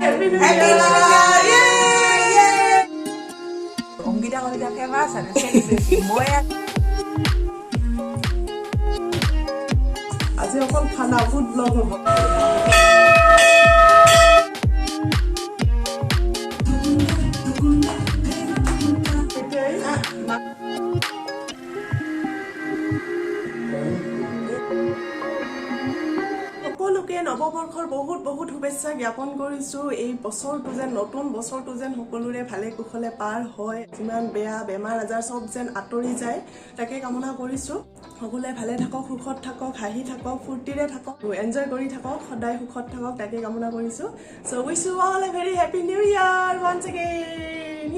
Happy New Year! Ongida ongida famous and celebrate moi. আজি অকল খানা ফুড ব্লগ হ'ব সকলোকে নৱবৰ্ষৰ বহুত শুভেচ্ছা জ্ঞাপন কৰিছো এই বছৰটো যেন নতুন বছৰটো যেন সকলোৰে ভালে কুশলে পাৰ হয় যিমান বেয়া বেমাৰ আজাৰ সব যেন আঁতৰি যায় তাকে কামনা কৰিছো সকলোৱে ভালে থাকক সুখত থাকক হাঁহি থাকক ফূৰ্তিৰে থাকক এনজয় কৰি থাকক সদায় সুখত থাকক তাকে কামনা কৰিছো so wish you all a very happy new year once again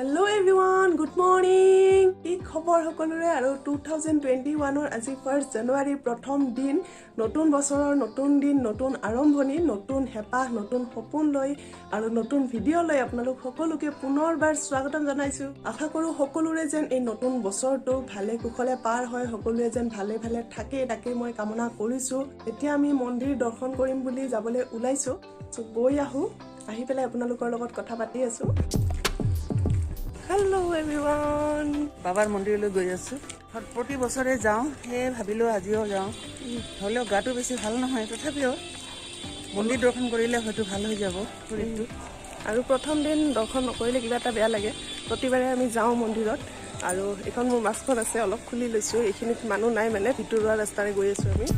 hello everyone good morning কি খবৰ সকলোৰে আৰু 2021 ৰ আজি 1 জানুৱাৰী প্ৰথম দিন নতুন বছৰৰ নতুন দিন নতুন আৰম্ভণি নতুন হেপাহ নতুন সপোন লৈ আৰু নতুন ভিডিঅ' লৈ আপোনালোক সকলোকে পুনৰবাৰ স্বাগতম জনাইছো আশা কৰো সকলোৰে যেন এই নতুন বছৰটো ভালে কুশলে পাৰ হয় সকলোৱে যেন ভালে ভালে থাকে তাকে মই কামনা কৰিছো এতিয়া আমি মন্দিৰ দৰ্শন কৰিম বুলি যাবলৈ ওলাইছো সো গৈ আহি পেলাই আপোনালোকৰ লগত কথা পাতি আছো হেল্লো এভৰিওয়ান বাবাৰ মন্দিৰলৈ গৈ আছো প্ৰতি বছৰে যাওঁ হে ভাবিলো আজিও যাওঁ হলেও গাটো বেছি ভাল নহয় তথাপিও মন্দিৰ দৰ্শন কৰিলে হয়তো ভাল হৈ যাব শৰীৰটো আৰু প্ৰথম দিন দৰ্শন নকৰিলে কিবা এটা বেয়া লাগে প্ৰতিবাৰে আমি যাওঁ মন্দিৰত আৰু এখন মোৰ মাছখন আছে অলপ খুলি লৈছো এইখিনিত মানুহ নাই মানে ভিতৰুৱা ৰাস্তাৰে গৈ আছো আমি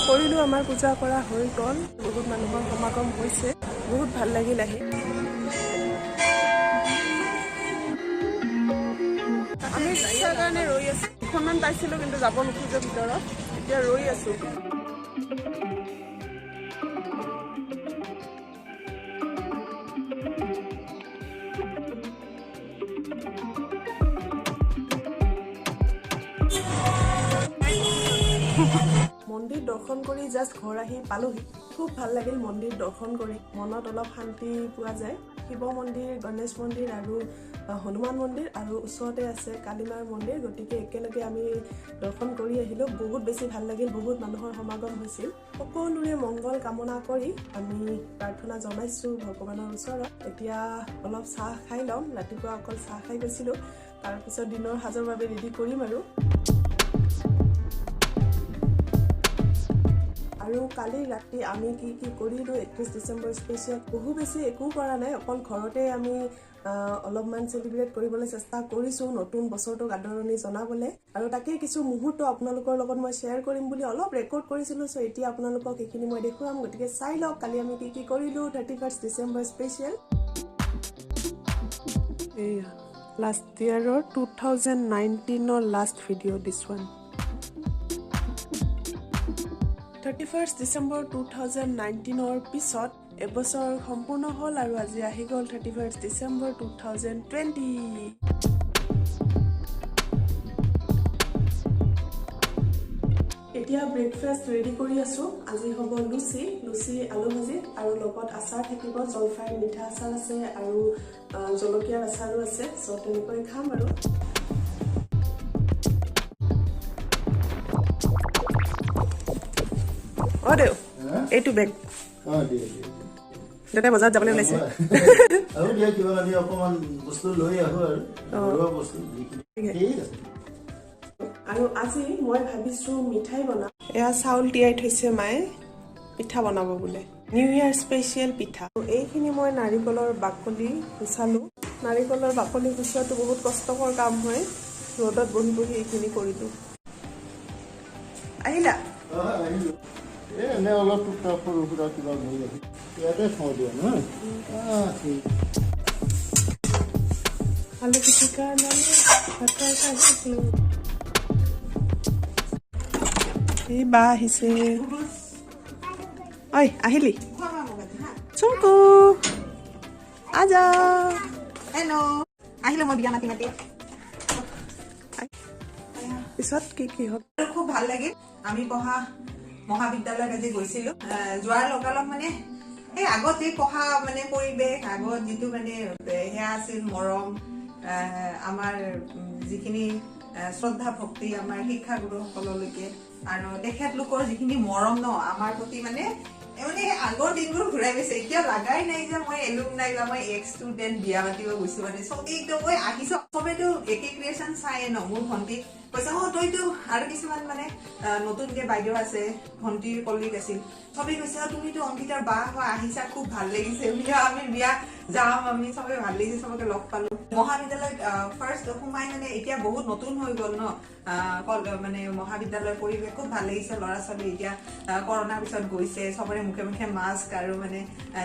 কৰিলো আমাৰ পূজা কৰা হৈ গ'ল বহুত মানুহৰ সমাগম হৈছে বহুত ভাল লাগিল আহি আমি ৰিক্সাৰ কাৰণে ৰৈ আছো দুখনমান পাইছিলো কিন্তু যাব নোখোজে ভিতৰত এতিয়া ৰৈ আছো মন্দিৰ দৰ্শন কৰি জাষ্ট ঘৰ আহি পালোহি খুব ভাল লাগিল মন্দিৰ দৰ্শন কৰি মনত অলপ শান্তি পোৱা যায় শিৱ মন্দিৰ গণেশ মন্দিৰ আৰু হনুমান মন্দিৰ আৰু ওচৰতে আছে কালীমাৰ মন্দিৰ গতিকে একেলগে আমি দৰ্শন কৰি আহিলো বহুত বেছি ভাল লাগিল বহুত মানুহৰ সমাগম হৈছিল সকলোৰে মংগল কামনা কৰি আমি প্ৰাৰ্থনা জনাইছো ভগৱানৰ ওচৰত এতিয়া অলপ চাহ খাই লম ৰাতিপুৱা অকল চাহ খাই গৈছিলো তাৰপিছত দিনৰ সাজৰ বাবে ৰেডি কৰিম আৰু কালি ৰাতি আমি কি কৰিলো 31 ডিসেম্বৰ স্পেচিয়েল বহু বেছি একো কৰা নাই অকল ঘৰতে আমি অলপমান সেলিব্ৰেট কৰিবলৈ চেষ্টা কৰিছো নতুন বছৰটো আদৰণি জনাবলৈ আৰু তাকে কিছু মুহূৰ্ত আপোনালোকৰ লগত মই শেয়াৰ কৰিম বুলি অলপ ৰেকৰ্ড কৰিছিলো সো এতিয়া আপোনালোকক এইখিনি মই দেখুৱাম গতিকে চাই লওক কালি আমি কি কৰিলো 31 ডিসেম্বৰ স্পেচিয়েল লাষ্ট ইয়াৰৰ 2019 ৰ লাষ্ট ভিডিঅ' দিছ ওৱান 31 ডিসেম্বৰ 2019 ৰ পিছত এবছৰ সম্পূৰ্ণ হ'ল আৰু আজি আহি গ'ল 31 ডিসেম্বৰ 2020 এতিয়া ব্ৰেকফাষ্ট ৰেডি কৰি আছো আজি হ'ব লুচি আলু ভাজি আৰু লগত আচাৰ থাকিব জলফাই মিঠা আচাৰ আছে আৰু জলকীয়াৰ আচাৰো আছে সো তেনেকৈ খাম আৰু দেউ এইটো বেগ দাদা বজাৰত যাবলৈ ওলাইছে আৰু দিয়া কিবা লাগি অকমান বস্তু লৈ আহো আৰু বস্তু ঠিক আছে আৰু আজি মই ভাবিছো মিঠাই বনাম এয়া চাউল তিয়াই থৈছে মায়ে পিঠা বনাব বোলে নিউ ইয়াৰ স্পেচিয়েল পিঠা এইখিনি মই নাৰিকলৰ বাকলি গুচালো নাৰিকলৰ বাকলি গুচোৱাটো বহুত কষ্টকৰ কাম হয় ৰ'দত বহি এইখিনি কৰিলো আহিলা আহিলো এনে অলপ টুকটা সৰু সুৰা কিবা লৈ আহি ইয়াতে থৈ দিয়া ন আলু পিটিকা ভাতৰ খাইছিলো এই বা আহিছে ঐ আহিলি চুমকু আজা হেল্ল' আহিলো মই বিয়া মাতি মাতি পিছত কি হ'ল খুব ভাল লাগিল আমি পঢ়া মহাবিদ্যালয়ত আজি গৈছিলো যোৱাৰ লগালগ মানে এই আগত যে পঢ়া মানে পৰিৱেশ আগত যিটো মানে সেয়া আছিল মৰম আমাৰ যিখিনি শ্ৰদ্ধা ভক্তি আমাৰ শিক্ষাগুৰুসকললৈকে আৰু তেখেতলোকৰ যিখিনি মৰম ন আমাৰ প্ৰতি মানে আগৰ দিনবোৰ ঘূৰাই গৈছে এতিয়া লাগাই নাই যে মই এলুমনাই বা মই এক্স ষ্টুডেণ্ট বিয়া মাতিব গৈছো মানে চবেই একদম মই আহিছো চবেতো একে ক্ৰিয়েশ্যন চায়ে ন মোৰ ভণ্টি কৈছে তইতো আৰু কিছুমান মানে নতুনকে বাইদেউ আছে ভণ্টিৰ কলিগ আছিল চবেই কৈছে তুমিতো অংকিতাৰ বা হয় আহিছা খুব ভাল লাগিছে আমি বিয়া যাম আমি চবে ভাল লাগিছে চবকে লগ পালো মহাবিদ্যালয়ত ফাৰ্ষ্ট সোমাই মানে এতিয়া বহুত নতুন হৈ গল ন মানে মহাবিদ্যালয়ৰ পৰিৱেশ খুব ভাল লাগিছে ল'ৰা ছোৱালী এতিয়া কৰোণাৰ পিছত গৈছে চবৰে মুখে মুখে মাস্ক আৰু মানে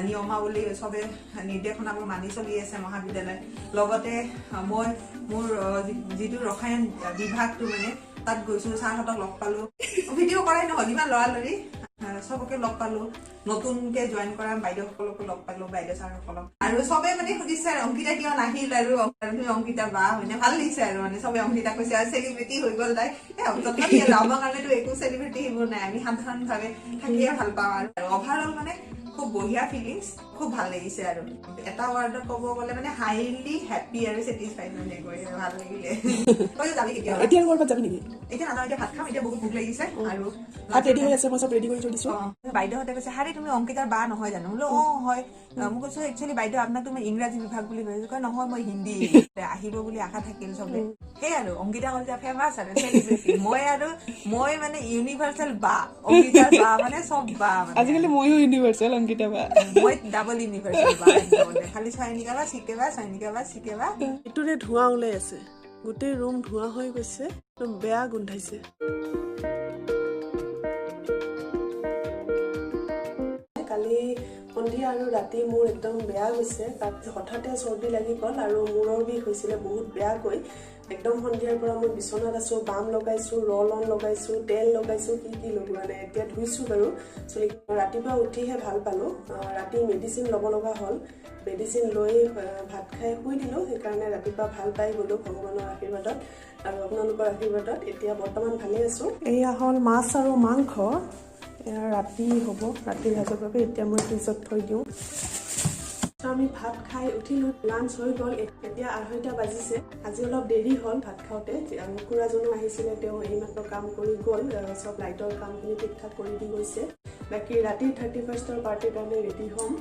নিয়মাৱলী চবে নিৰ্দেশনাবোৰ মানি চলি আছে মহাবিদ্যালয় লগতে মই মোৰ যিটো ৰসায়ন বিভাগটো মানে তাত গৈছো ছাৰহঁতক লগ পালো ভিডিঅ' কৰাই নহল ইমান লৰালৰি চবকে লগ পালো নতুনকে জইন কৰা বাইদেউসকলকো লগ পালো বাইদেউ ছাৰসকলক আৰু চবে মানে সুধিছে অংকিতা কিয় নাহিল আৰু অংকিতা বা হয়নে ভাল লাগিছে আৰু মানে চবে অংকিতা কৈছে আৰু চেলিব্ৰিটি হৈ গল তাই তথাপি আমাৰ কাৰণেতো একো চেলিব্ৰিটি সেইবোৰ নাই আমি সাধাৰণ ভাৱে থাকিয়ে ভাল পাওঁ আৰু অভাৰঅল মানে খুব বঢ়িয়া ফিলিংছ খুব ভাল লাগিছে আৰু এটা ৱাৰ্ডত ক'ব গ'লে মানে হাইলি হেপী আৰু চেটিছফাইড মানে গৈ ভাল লাগিলে তই যাবি কেতিয়া এতিয়া কৰবাত যাবি নেকি এতিয়া নাযাওঁ এতিয়া ভাত খাম এতিয়া বহুত ভোক লাগিছে আৰু ভাত ৰেডি হৈ আছে মই চব ৰেডি কৰি থৈ দিছো বাইদেউহঁতে কৈছে হাৰে তুমি অংকিতাৰ বা নহয় জানো বোলো হয় মই কৈছো একচুৱেলি বাইদেউ আপোনাক তুমি ইংৰাজী বিভাগ বুলি কৈছো কয় নহয় মই হিন্দী আহিব বুলি আশা থাকিল চবে সেই আৰু অংকিতা কলিতা ফেমাছ আৰু চেলিব্ৰিটি মই মানে ইউনিভাৰ্চেল বা অংকিতাৰ বা মানে চব বা আজিকালি ময়ো ইউনিভাৰ্চেল অংকিতা বা মই ডাবল ইউনিভাৰ্চেল বা খালি চয়নিকা বা চিকে বা এইটোৰে ধোঁৱা ওলাই আছে গোটেই ৰুম ধোঁৱা হৈ গৈছে একদম বেয়া গোন্ধাইছে কালি সন্ধিয়া আৰু ৰাতি মোৰ একদম বেয়া গৈছে তাৰপিছত হঠাতে চৰ্দি লাগি গ'ল আৰু মূৰৰ বিষ হৈছিলে বহুত বেয়াকৈ একদম সন্ধিয়াৰ পৰা মই বিচনাত আছো বাম লগাইছো ৰল অন লগাইছো তেল লগাইছো কি লগোৱা নাই এতিয়া ধুইছো বাৰু চুলি ৰাতিপুৱা উঠিহে ভাল পালো ৰাতি মেডিচিন ল'ব লগা হ'ল মেডিচিন লৈ ভাত খাই শুই দিলো সেইকাৰণে ৰাতিপুৱা ভাল পাই গ'লো ভগৱানৰ আশীৰ্বাদত আৰু আপোনালোকৰ আশীৰ্বাদত এতিয়া বৰ্তমান ভালে আছো এয়া হ'ল মাছ আৰু মাংস ৰাতি হ'ব ৰাতিৰ সাজৰ বাবে এতিয়া মই ফ্ৰিজত থৈ দিওঁ আমি ভাত খাই উঠিলো লাঞ্চ হৈ গ'ল এতিয়া 2:30 বাজিছে আজি অলপ দেৰি হ'ল ভাত খাওঁতে খুৰাজনো আহিছিলে তেওঁ এইমাত্ৰ কাম কৰি গ'ল চব লাইটৰ কামখিনি ঠিক ঠাক কৰি দি গৈছে বাকী ৰাতিৰ 31ৰ পাৰ্টিৰ কাৰণে ৰেডি হ'ম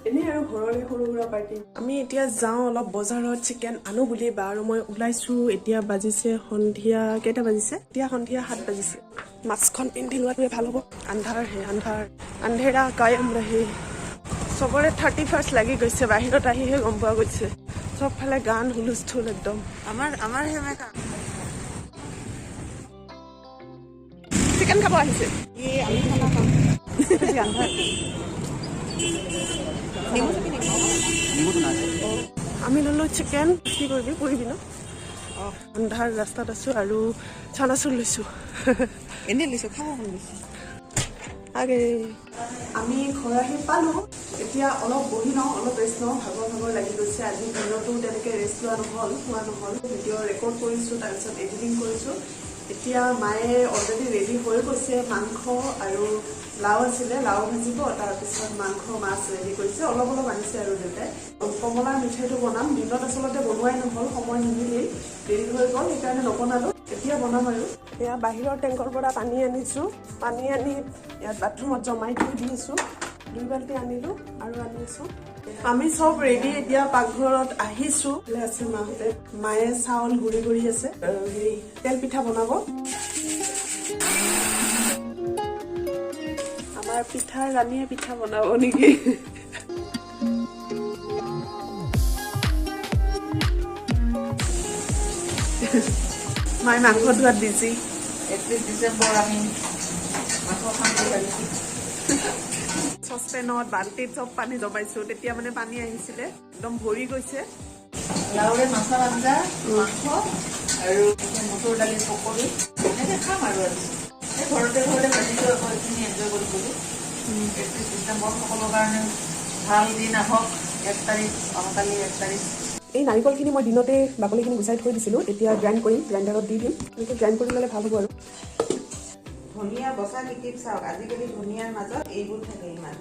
এনেই আৰু ঘৰৰে সৰু সুৰা পাৰ্টি আমি এতিয়া যাওঁ অলপ বজাৰত চিকেন আনো বুলি বা আৰু মই ওলাইছো এতিয়া বাজিছে সন্ধিয়া কেইটা বাজিছে এতিয়া সন্ধিয়া 7 বাজিছে মাস্কখন পিন্ধি লোৱাটোৱে ভাল হ'ব আন্ধেৰা কায়ম ৰহে চবৰে 31st লাগি গৈছে বাহিৰত আহিহে গম পোৱা গৈছে চবফালে গান হুলস্থুল একদম আমাৰ সেমেকা চিকেন খাব আহিছে আমি ললো চিকেন কি কৰিবি কৰিবি ন আন্ধাৰ ৰাস্তাত আছো আৰু চানাচুৰ লৈছো এনেই লৈছো খাব মন গৈছে আগে আমি ঘৰ আহি পালো এতিয়া অলপ বহি লওঁ অলপ ৰেষ্ট লওঁ ভাগৰ লাগি গৈছে আজি দিনতো তেনেকৈ ৰেষ্ট লোৱা নহ'ল ভিডিঅ' ৰেকৰ্ড কৰিছোঁ তাৰপিছত এডিটিং কৰিছোঁ এতিয়া মায়ে অলৰেডি ৰেডি হৈ গৈছে মাংস আৰু লাও আছিলে লাও ভাজিব তাৰপিছত মাংস মাছ ৰেডি কৰিছে অলপ আনিছে আৰু দেউতাই কমলাৰ মিঠাইটো বনাম দিনত আচলতে বনোৱাই নহ'ল সময় নিমিলেই দেৰি হৈ গ'ল সেইকাৰণে নবনালোঁ এতিয়া বনাম আৰু এয়া বাহিৰৰ টেংকৰ পৰা পানী আনিছোঁ পানী আনি ইয়াত বাথৰুমত জমাই থৈ দিছোঁ 2 বাল্টি আনিলোঁ আৰু আনি আছোঁ আমি চব ৰেডি এতিয়া পাকঘৰত আহিছোঁ আছে মাহঁতে মায়ে চাউল গুৰি আছে হেৰি তেল পিঠা বনাব আমাৰ পিঠা ৰাণীয়ে পিঠা বনাব নেকি মায়ে মাংস ধোৱাত বিজি 31 ডিচেম্বৰ আমি মাংস খাম বুলি ভাবিছোঁ চচপেনত বাল্টিত চব পানী জমাইছোঁ তেতিয়া মানে পানী আহিছিলে একদম ভৰি গৈছে লাওৰে মাছৰ আঞ্জা মাংস আৰু মচুৰ দালিৰ পকৰি এনেকৈ খাম আৰু ঘৰতে ভাজিছোঁ আকৌ এইখিনি এনজয় কৰিবলৈ ডিচেম্বৰ সকলৰ কাৰণে ভাল দিন আহক 1 তাৰিখ অহাকালি 1 তাৰিখ এই নাৰিকলখিনি মই দিনতে বাকলিখিনি গুচাই থৈ দিছিলোঁ এতিয়া গ্ৰাইণ্ড কৰিম গ্ৰাইণ্ডাৰত দি দিম এনেকৈ গ্ৰাইণ্ড কৰি ল'লে ভাল হ'ব আৰু ধনিয়া বচা টিপ চাওক আজিকালি ধনিয়াৰ মাজত এইবোৰ থাকে ইমান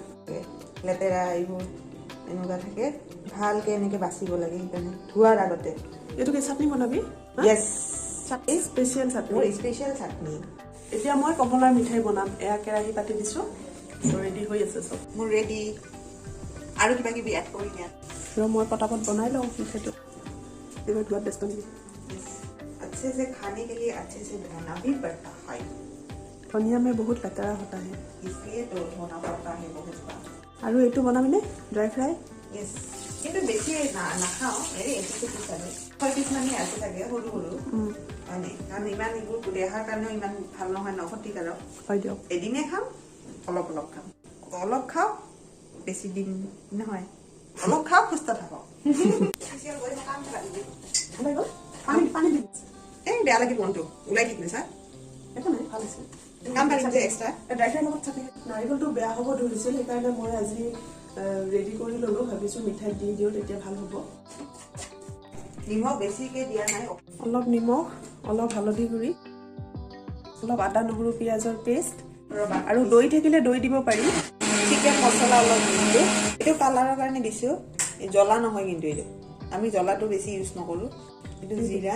লেতেৰা এইবোৰ এনেকুৱা থাকে ভালকৈ এনেকৈ বাচিব লাগে সেইকাৰণে ধোৱাৰ আগতে এইটো কি চাটনি বনাবি য়েছ এই স্পেচিয়েল চাটনি মোৰ স্পেচিয়েল চাটনি এতিয়া মই কমলাৰ মিঠাই বনাম এয়া কেৰাহী পাতি দিছোঁ ৰেডি হৈ আছে চব মোৰ ৰেডি আৰু কিবা কিবি এড কৰি দিয়া আৰু মই পটাপট বনাই লওঁ মিঠাইটো এইবাৰ ধোৱাত ব্যস্ত নেকি अच्छे से खाने के लिए अच्छे से धोना भी पड़ता है ধনিয়া में बहुत লেতেৰা होता है इसलिए तो धोना पड़ता है बहुत बार আৰু এইটো বনাবিনে ড্ৰাই ফ্ৰাই यस কিন্তু বেছি নাখাওঁ এই এপিচ আৰু 6 পিচ মানে আছে চাগে সৰু সৰু মানে কাৰণ ইমান এইবোৰ দেহাৰ কাৰণেও ইমান ভাল নহয় ন ক্ষতিকাৰক হয় দিয়ক এদিনে খাম অলপ খাম অলপ খাওঁ বেছি দিন নহয় অলপ খাওঁ সুস্থ থাকক পানী দিম এই বেয়া লাগি মনটো ওলাই থাকিলে ছাৰ একো নাই ভাল হৈছে কাম পাৰিম যে এক্সট্ৰা ড্ৰাই ফ্ৰাই লগত চাটনি নাৰিকলটো বেয়া হ'ব ধৰিছিল সেইকাৰণে মই আজি ৰেডি কৰি ল'লোঁ ভাবিছোঁ মিঠাইত দি দিওঁ তেতিয়া ভাল হ'ব নিমখ বেছিকৈ দিয়া নাই অলপ নিমখ অলপ হালধি গুড়ি অলপ আদা নহৰু পিঁয়াজৰ পেষ্ট আৰু দৈ থাকিলে দৈ দিব পাৰি চিকেন মছলা অলপ দিছোঁ এইটো কালাৰৰ কাৰণে দিছোঁ জ্বলা নহয় কিন্তু এইটো আমি জ্বলাটো বেছি ইউজ নকৰোঁ এইটো জিৰা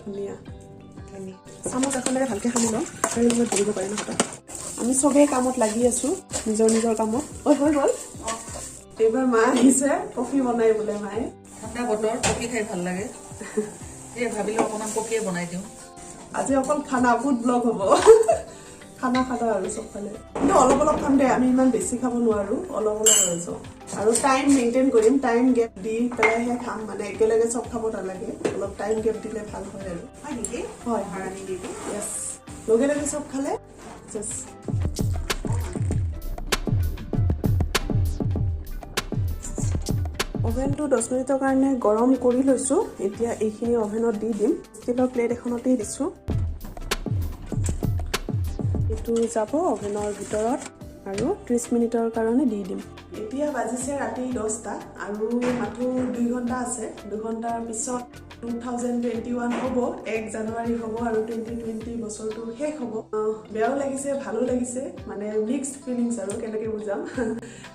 ধুনীয়া চামুচ এখনেৰে ভালকৈ সানি লওঁ কাটাৰীৰ লগত ধৰিব পাৰি নহয় আমি চবেই কামত লাগি আছোঁ নিজৰ নিজৰ কামত হৈ গ'ল এইবাৰ মা আহিছে কফি বনাই বোলে মায়ে ঠাণ্ডা বতৰ কফি খাই ভাল লাগে এই ভাবিলোঁ অকণমান কফিয়ে বনাই দিওঁ আজি অকল খানা ফুড ব্লগ হ'ব খানা আৰু চবফালে কিন্তু অলপ খাম দে আমি ইমান বেছি খাব নোৱাৰোঁ অলপ আছোঁ আৰু টাইম মেইনটেইন কৰিম টাইম গেপ দি পেলাইহে খাম মানে একেলগে চব খাব নালাগে অলপ টাইম গেপ দিলে ভাল হয় আৰু হয় নেকি হয় ভাড়ানি দিবি য়েছ লগে লগে চব খালে অভেনটো 10 মিনিটৰ কাৰণে গৰম কৰি লৈছোঁ এতিয়া এইখিনি অভেনত দি দিম ষ্টিলৰ প্লেট এখনতেই দিছোঁ এইটো যাব অভেনৰ ভিতৰত আৰু 30 মিনিটৰ কাৰণে দি দিম এতিয়া বাজিছে ৰাতি 10টা আৰু মাত্ৰ 2 ঘণ্টা আছে 2 ঘণ্টাৰ পিছত 2021 হ'ব 1 জানুৱাৰী হ'ব আৰু 2020 বছৰটো শেষ হ'ব বেয়াও লাগিছে ভালো লাগিছে মানে মিক্সড ফিলিংছ আৰু কেনেকৈ বুজাম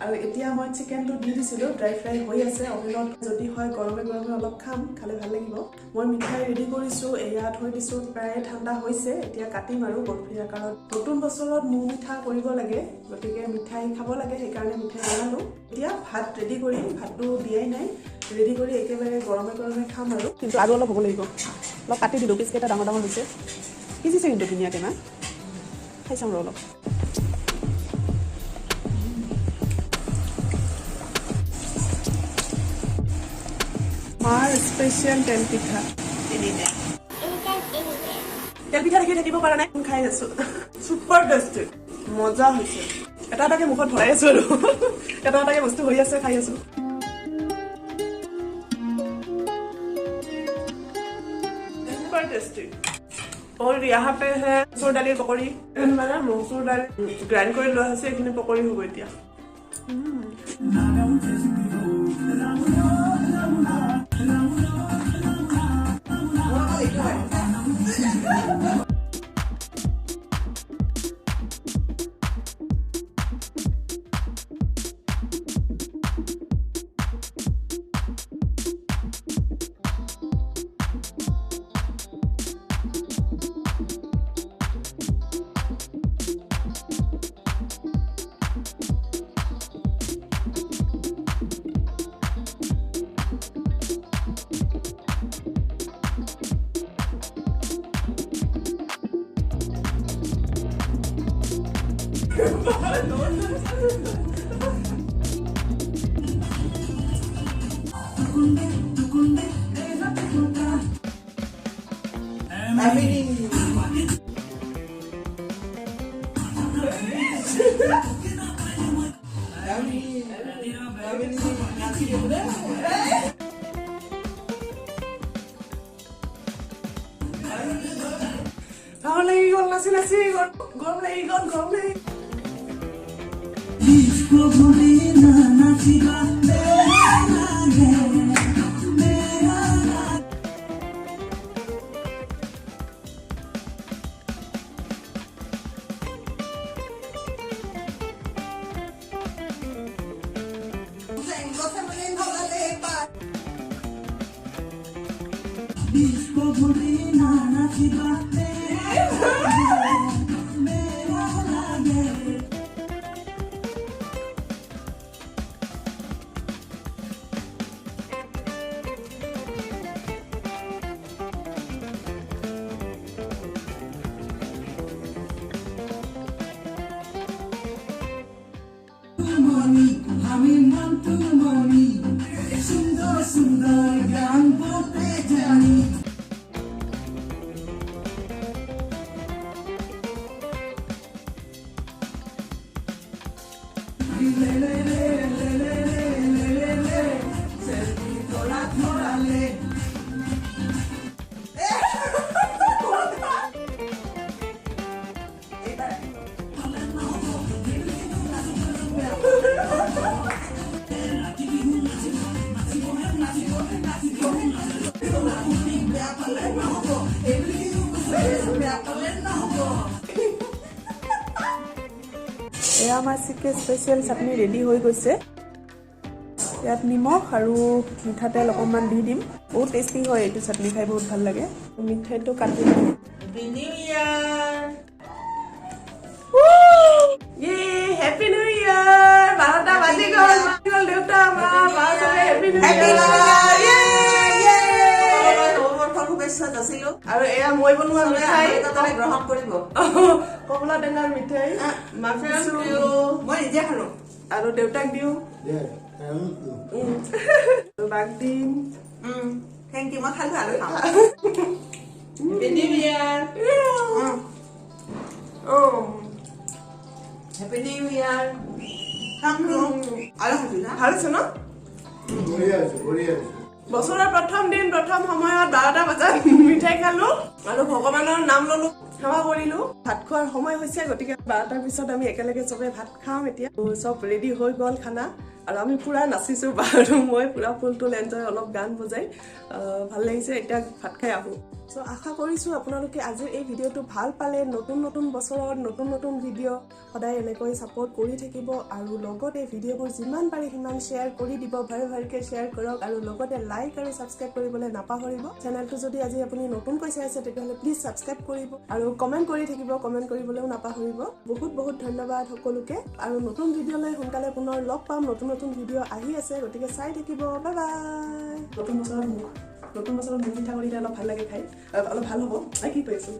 আৰু এতিয়া মই চিকেনটো দি দিছিলোঁ ড্ৰাই ফ্ৰাই হৈ আছে অভেনত যদি হয় গৰমে অলপ খাম খালে ভাল লাগিব মই মিঠাই ৰেডি কৰিছোঁ এয়া থৈ দিছোঁ প্ৰায় ঠাণ্ডা হৈছে এতিয়া কাটিম আৰু বৰফি আকাৰত নতুন বছৰত মুখ মিঠা কৰিব লাগে গতিকে মিঠাই খাব লাগে সেইকাৰণে মিঠাই বনালোঁ এতিয়া ভাত ৰেডি কৰিম ভাতটো দিয়াই নাই ৰেডি কৰি একেবাৰে গৰমে খাম আৰু কিন্তু আৰু অলপ হ'ব লাগিব অলপ কাটি দিলোঁ পিচকেইটা ডাঙৰ হৈছে সিজিছে কিন্তু ধুনীয়াকৈ না খাই চাওঁ আৰু অলপ মাৰ স্পেচিয়েল তেল পিঠা দেখি থাকিব পৰা নাই খাই আছোঁ ছুপাৰ টেষ্টি মজা হৈছে এটা এটাকে মুখত ভৰাই আছোঁ আৰু এটা এটাকে বস্তু হৈ আছে খাই আছোঁ और यहाँ पे है मसूर दाली पकौड़ी मैंने मसूर दाल ग्राइंड कर लो है एक पकौड़ी हो गई दिया Gom lagi, gom nasi, gom lagi. এয়া আমাৰ চিকেন স্পেচিয়েল চাটনি ৰেডি হৈ গৈছে ইয়াত নিমখ আৰু মিঠাতেল অকণমান দি দিম বহুত টেষ্টি হয় এইটো চাটনি খাই বহুত ভাল লাগে মিঠাইটো কাটি দিম new year happy new year 12টা বাজি গ'ল দেউতা আমাৰ বাৰটালে হেপী নিউ ইয়াৰ নৱবৰ্ষৰ শুভেচ্ছা যাচিলো আৰু এয়া মই বনোৱা মিঠাই তাতে গ্ৰহণ কৰিব কমলা টেঙাৰ মিঠাই মই নিজে খালো আৰু দেউতাক দিওঁ বাক দিম থেংক ইউ মই খালো আৰু খাওঁ happy new year happy new year thank you আৰু খাইছো না ভাল আছে ন বছৰৰ প্ৰথম দিন প্ৰথম সময়ত 12টা বজাত মিঠাই খালো আৰু ভগৱানৰ নাম ললো সেৱা কৰিলো ভাত খোৱাৰ সময় হৈছে গতিকে 12টাৰ পিছত আমি একেলগে চবে ভাত খাম এতিয়া চব ৰেডি হৈ গ'ল খানা আৰু আমি পুৰা নাচিছো বাৰু মই পুৰা ফুল এনজয় অলপ গান বজাই ভাল লাগিছে এতিয়া ভাত খাই আহো সো আশা কৰিছো আপোনালোকে আজিৰ এই ভিডিঅ'টো ভাল পালে নতুন বছৰত নতুন ভিডিঅ' সদায় এনেকৈ সাপোৰ্ট কৰি থাকিব আৰু লগতে ভিডিঅ'বোৰ যিমান পাৰে সিমান শ্বেয়াৰ কৰি দিব ভালকৈ শ্বেয়াৰ কৰক আৰু লগতে লাইক আৰু সাবস্ক্ৰাইব কৰিবলৈ নাপাহৰিব চেনেলটো যদি আজি আপুনি নতুনকৈ চাই আছে তেতিয়াহ'লে প্লিজ সাবস্ক্ৰাইব কৰিব আৰু কমেন্ট কৰি থাকিব কমেন্ট কৰিবলৈও নাপাহৰিব বহুত ধন্যবাদ সকলোকে আৰু নতুন ভিডিঅ'লৈ সোনকালে পুনৰ লগ পাম নতুন ভিডিঅ' আহি আছে গতিকে চাই থাকিব বাই বাই নতুন বছৰত মুখ পিঠা কৰিলে অলপ ভাল লাগে খাই অলপ ভাল হ'ব কি কৈ আছো